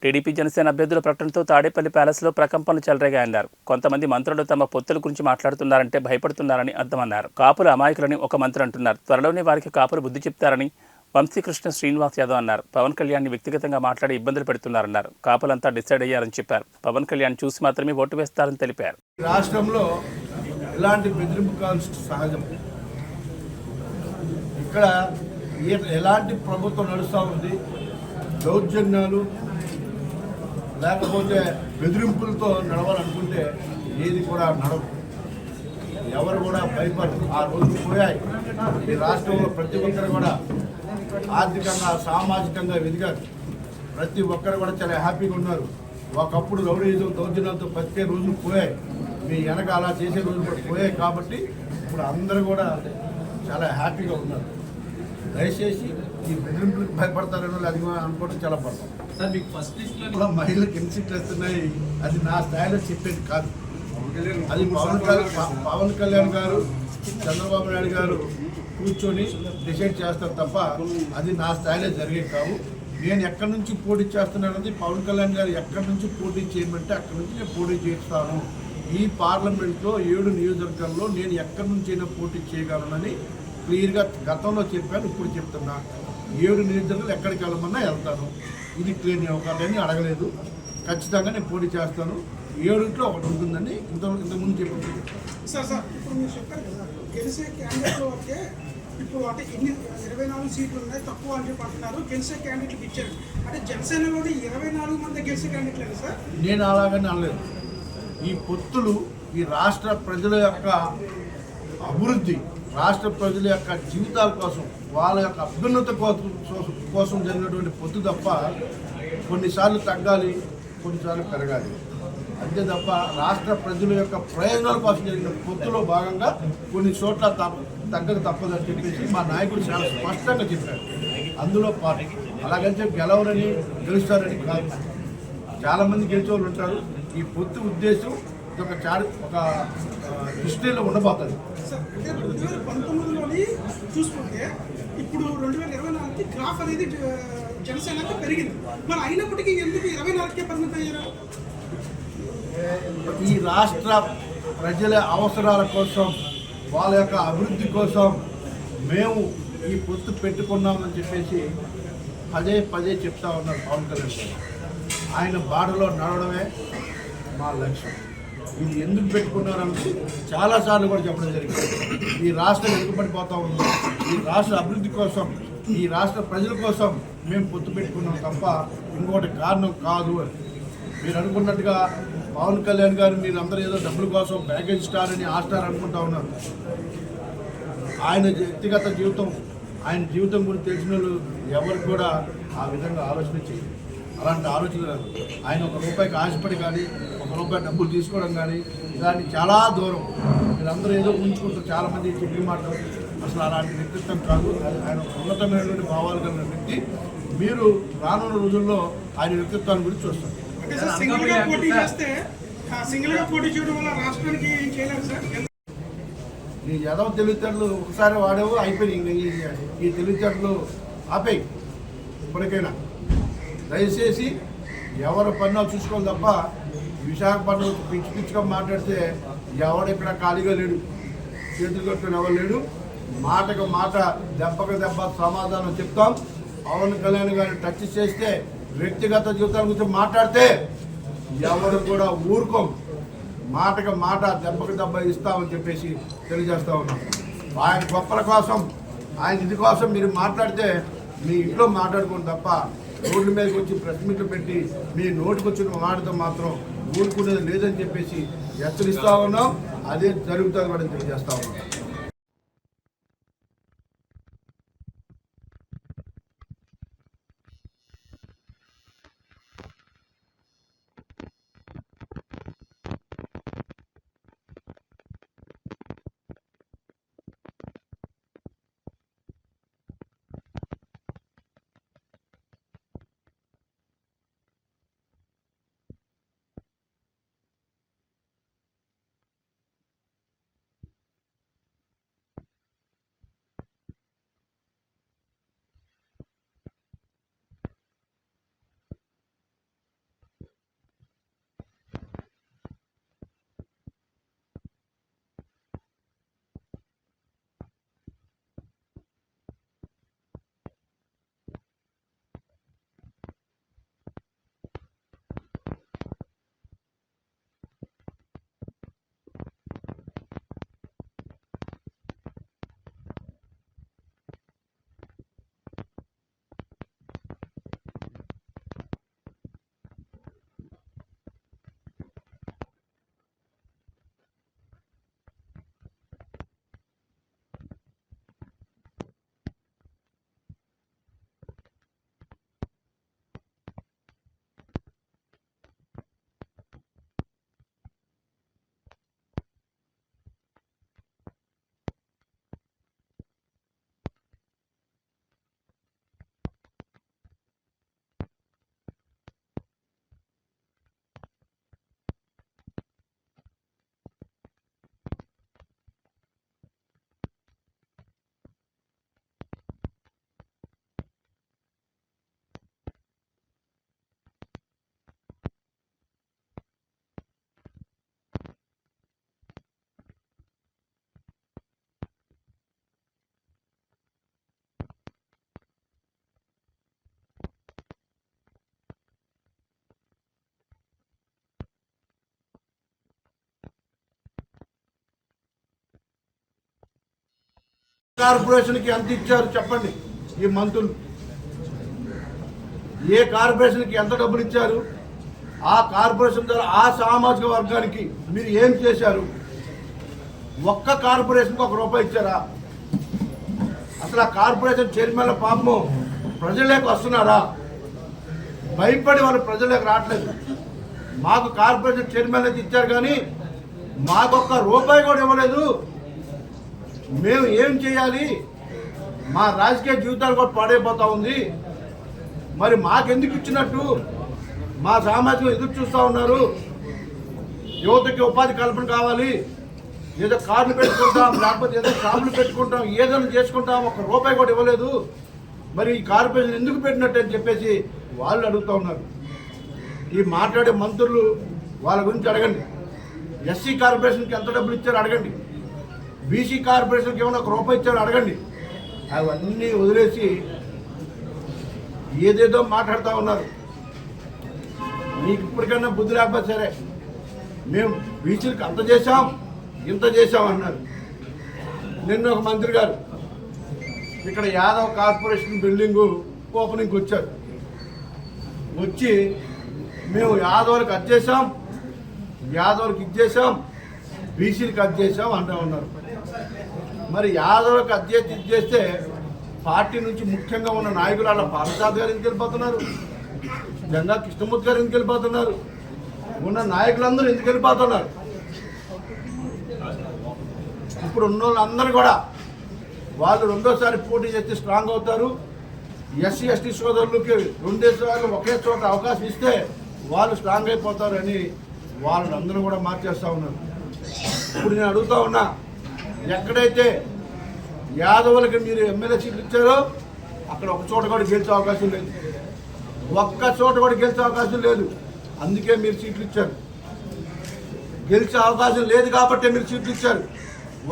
TDP Janasena అభ్యర్థుల ప్రకటనతో తాడేపల్లి ప్యాలెస్లో ప్రకంపనలు చెలరేగాయన్నారు. కొంతమంది మంత్రులు తమ పొత్తుల గురించి మాట్లాడుతున్నారంటే భయపడుతున్నారని అర్థమన్నారు. కాపులు అమాయకులని ఒక మంత్రి అంటున్నారు. త్వరలోనే వారికి కాపులు బుద్ధి చెప్తారని వంశీకృష్ణ శ్రీనివాస్ యాదవ్ అన్నారు. పవన్ కళ్యాణ్ని వ్యక్తిగతంగా మాట్లాడి ఇబ్బందులు పెడుతున్నారన్నారు. కాపులంతా డిసైడ్ అయ్యారని చెప్పారు. పవన్ కళ్యాణ్ చూసి మాత్రమే ఓటు వేస్తారని తెలిపారు. రాష్ట్రంలో ఇలాంటి బెదిరింపు కాల్స్ సహజం. ఇక్కడ ఎలాంటి ప్రభుత్వం నడుస్తూ ఉంది, దౌర్జన్యాలు లేకపోతే బెదిరింపులతో నడవాలనుకుంటే ఏది కూడా నడవు. ఎవరు కూడా భయపడరు. ఆ రోజులు పోయాయి. ఈ రాష్ట్రంలో ప్రతి ఒక్కరు కూడా ఆర్థికంగా సామాజికంగా ఎదిగారు. ప్రతి ఒక్కరు కూడా చాలా హ్యాపీగా ఉన్నారు. ఒకప్పుడు రౌడీజం దౌర్జన్యాలతో బతికే రోజులు పోయాయి. మీ వెనక అలా చేసే రోజులు కూడా పోయాయి. కాబట్టి ఇప్పుడు అందరూ కూడా చాలా హ్యాపీగా ఉన్నారు. దయచేసి ఈ బెదిరింపులకు భయపడతారనో అది అనుకోవడం చాలా పడతాం. సార్ మీకు ఫస్ట్ లిస్ట్లో మహిళలకు ఎన్ని సీట్లు వస్తున్నాయి అది నా స్థాయిలో చెప్పేది కాదు. అది పవన్ కళ్యాణ్ గారు, చంద్రబాబు నాయుడు గారు కూర్చొని డిసైడ్ చేస్తారు తప్ప అది నా స్థాయిలో జరిగేది కావు. నేను ఎక్కడి నుంచి పోటీ చేస్తున్నానది పవన్ కళ్యాణ్ గారు ఎక్కడి నుంచి పోటీ చేయమంటే అక్కడి నుంచి నేను పోటీ చేస్తాను. ఈ పార్లమెంట్లో 7 నియోజకవర్గాల్లో నేను ఎక్కడి నుంచి అయినా పోటీ చేయగలనని క్లియర్గా గతంలో చెప్పాను, ఇప్పుడు చెప్తున్నా. 7 నియోజకవర్గాలు ఎక్కడికి వెళ్ళమన్నా వెళ్తాను. ఇది క్లియర్. నేను ఒకళ్ళని అడగలేదు. ఖచ్చితంగా నేను పోటీ చేస్తాను. 7 ఒకటి ఉంటుందని ఇంతకుముందు చెప్పాను. సార్ ఇప్పుడు మీరు చెప్పారు కదా, గెలిచే క్యాండిడేట్ వరకే ఇప్పుడు అంటే ఇన్ని 24 సీట్లు ఉన్నాయి తక్కువ అని చెప్పి అంటున్నారు. గెలిచే క్యాండిడేట్లకు ఇచ్చారు అంటే జనసేనలోని 24 మంది గెలిచే క్యాండిడేట్లేదు సార్. నేను అలాగని అనలేదు. ఈ పొత్తులు ఈ రాష్ట్ర ప్రజల యొక్క అభివృద్ధి, రాష్ట్ర ప్రజల యొక్క జీవితాల కోసం, వాళ్ళ యొక్క అభ్యున్నత కోసం జరిగినటువంటి పొత్తు తప్ప కొన్నిసార్లు తగ్గాలి, కొన్నిసార్లు పెరగాలి. అంతే తప్ప రాష్ట్ర ప్రజల యొక్క ప్రయోజనాల కోసం జరిగిన పొత్తులో భాగంగా కొన్ని చోట్ల తగ్గక తప్పదని చెప్పేసి మా నాయకుడు చాలా స్పష్టంగా చెప్పారు. అందులో పార్టీ అలాగని చెప్పి గెలవరని గెలుస్తారని కాదు. చాలామంది గెలిచేవాళ్ళు ఉంటారు. ఈ పొత్తు ఉద్దేశం ఒక హిస్టరీలో ఉండబోతుంది. సార్ అంటే 2019లోని చూసుకుంటే ఇప్పుడు 2024కి గ్రాఫ్ అనేది జనసేనకి పెరిగింది. మరి అయినప్పటికీ ఎందుకు 24కే పరిమితం అయ్యారు? ఈ రాష్ట్ర ప్రజల అవసరాల కోసం, వాళ్ళ యొక్క అభివృద్ధి కోసం మేము ఈ పొత్తు పెట్టుకున్నామని చెప్పేసి పదే చెప్తా ఉన్నారు పవన్ కళ్యాణ్ గారు. ఆయన బాటలో నడవడమే మా లక్ష్యం. ఇది ఎందుకు పెట్టుకున్నారంటే చాలాసార్లు కూడా చెప్పడం జరిగింది. ఈ రాష్ట్రం వెనుకబడిపోతూ ఉంది. ఈ రాష్ట్ర అభివృద్ధి కోసం, ఈ రాష్ట్ర ప్రజల కోసం మేము పొత్తు పెట్టుకున్నాం తప్ప ఇంకొకటి కారణం కాదు. మీరు అనుకున్నట్టుగా పవన్ కళ్యాణ్ గారు మీరు అందరూ ఏదో డబ్బుల కోసం ప్యాకేజ్ స్టార్ అని ఆ స్టార్ అనుకుంటా ఉన్నారు. ఆయన వ్యక్తిగత జీవితం, ఆయన జీవితం గురించి తెలిసిన వాళ్ళు ఎవరికి కూడా ఆ విధంగా ఆలోచన చేయరు. అలాంటి ఆలోచన రాదు. ఆయన ₹1 ఆశపడి కానీ ₹1 డబ్బులు తీసుకోవడం కానీ ఇలాంటి చాలా దూరం. మీరందరూ ఏదో ఉంచుకుంటారు చాలామంది చెప్పి మాట్లాడు. అసలు అలాంటి వ్యక్తిత్వం కాదు. ఆయన ఉన్నతమైనటువంటి భావాలు కలిగిన వ్యక్తి. మీరు రానున్న రోజుల్లో ఆయన వ్యక్తిత్వాన్ని గురించి చూస్తారు. సింగిల్ గా పోటీ చేయడం వల్ల రాష్ట్రానికి ఏం చేయలేదు సార్. నీ యదవ తెలివితేటలు ఒకసారి వాడేవు అయిపోయి ఈ తెలివితేటలు ఆపేయి. ఇప్పటికైనా దయచేసి ఎవరి పన్ను చూసుకోవాలి తప్ప విశాఖపట్నం పిచ్చిగా మాట్లాడితే ఎవడెక్కడ ఖాళీగా లేడు, చేతులు కట్టుకుని ఎవరు లేడు. మాటకు మాట, దెబ్బకు దెబ్బ సమాధానం చెప్తాం. పవన్ కళ్యాణ్ గారిని టచ్ చేస్తే, వ్యక్తిగత జీవితాల గురించి మాట్లాడితే ఎవరు కూడా ఊరుకోం. మాటకు మాట, దెబ్బకు దెబ్బ ఇస్తామని చెప్పేసి తెలియజేస్తా ఉన్నాం. ఆయన గొప్పల కోసం, ఆయన ఇది కోసం మీరు మాట్లాడితే మీ ఇంట్లో మాట్లాడుకోండి తప్ప రోడ్ల మీదకి వచ్చి ప్రెస్ మీట్లు పెట్టి మీ నోటికి వచ్చిన మాటతో మాత్రం ఊరుకునేది లేదని చెప్పేసి హెచ్చరిస్తూ ఉన్నాం. అదే జరుగుతుంది కూడా తెలియజేస్తా ఉన్నాం. కార్పొరేషన్కి ఎంత ఇచ్చారు చెప్పండి ఈ మంత్రులు? ఏ కార్పొరేషన్కి ఎంత డబ్బులు ఇచ్చారు? ఆ కార్పొరేషన్ ద్వారా ఆ సామాజిక వర్గానికి మీరు ఏం చేశారు? ఒక్క కార్పొరేషన్కి ₹1 ఇచ్చారా? అసలు ఆ కార్పొరేషన్ చైర్మన్ల పాపము ప్రజలకు వస్తున్నారా? భయపడి వాళ్ళు ప్రజలకు రావట్లేదు. మాకు కార్పొరేషన్ చైర్మన్ అయితే ఇచ్చారు కానీ మాకు ₹1 కూడా ఇవ్వలేదు. మేము ఏం చేయాలి? మా రాజకీయ జీవితాలు కూడా పాడైపోతూ ఉంది. మరి మాకెందుకు ఇచ్చినట్టు? మా సామాజికం ఎదురు చూస్తూ ఉన్నారు. యువతకి ఉపాధి కల్పన కావాలి. ఏదో కార్లు పెట్టుకుంటాం, లేకపోతే ఏదో షాపులు పెట్టుకుంటాం, ఏదైనా చేసుకుంటాం, ₹1 కూడా ఇవ్వలేదు. మరి ఈ కార్పొరేషన్ ఎందుకు పెట్టినట్టు అని చెప్పేసి వాళ్ళు అడుగుతూ ఉన్నారు. ఈ మాట్లాడే మంత్రులు వాళ్ళ గురించి అడగండి. ఎస్సీ కార్పొరేషన్కి ఎంత డబ్బులు ఇచ్చారో అడగండి. బీసీ కార్పొరేషన్కి ఏమైనా ₹1 ఇచ్చారో అడగండి. అవన్నీ వదిలేసి ఏదేదో మాట్లాడుతూ ఉన్నారు. మీకు ఇప్పటికన్నా బుద్ధి లేకపోతే సరే, మేము బీసీలకు అంత చేశాం ఇంత చేశాం అన్నారు. నిన్న ఒక మంత్రి గారు ఇక్కడ యాదవ్ కార్పొరేషన్ బిల్డింగు ఓపెనింగ్కి వచ్చారు. వచ్చి మేము యాదవులకు అది చేసాం, యాదవులకు ఇది చేసాం, బీసీలకు అది చేసాం అంటూ ఉన్నారు. మరి యాదవులకు అది చేసి ఇది చేస్తే పార్టీ నుంచి ముఖ్యంగా ఉన్న నాయకులు అలా పార్వసాద్ గారు ఎందుకు వెళ్ళిపోతున్నారు? జంగా కృష్ణమూర్తి గారు ఎందుకు వెళ్ళిపోతున్నారు? ఉన్న నాయకులందరూ ఎందుకు వెళ్ళిపోతున్నారు? ఇప్పుడు ఉన్న వాళ్ళందరూ కూడా వాళ్ళు రెండోసారి పోటీ చేస్తే స్ట్రాంగ్ అవుతారు. ఎస్సీ ఎస్టీ సోదరులకి 2 సార్లు ఒకే చోట అవకాశం ఇస్తే వాళ్ళు స్ట్రాంగ్ అయిపోతారని వాళ్ళందరూ కూడా మార్చేస్తూ ఉన్నారు. ఇప్పుడు నేను అడుగుతా ఉన్నా, ఎక్కడైతే యాదవులకి మీరు ఎమ్మెల్యే సీట్లు ఇచ్చారో అక్కడ ఒక చోట కూడా గెలిచే అవకాశం లేదు. ఒక్క చోట కూడా గెలిచే అవకాశం లేదు. అందుకే మీరు సీట్లు ఇచ్చారు. గెలిచే అవకాశం లేదు కాబట్టి మీరు సీట్లు ఇచ్చారు.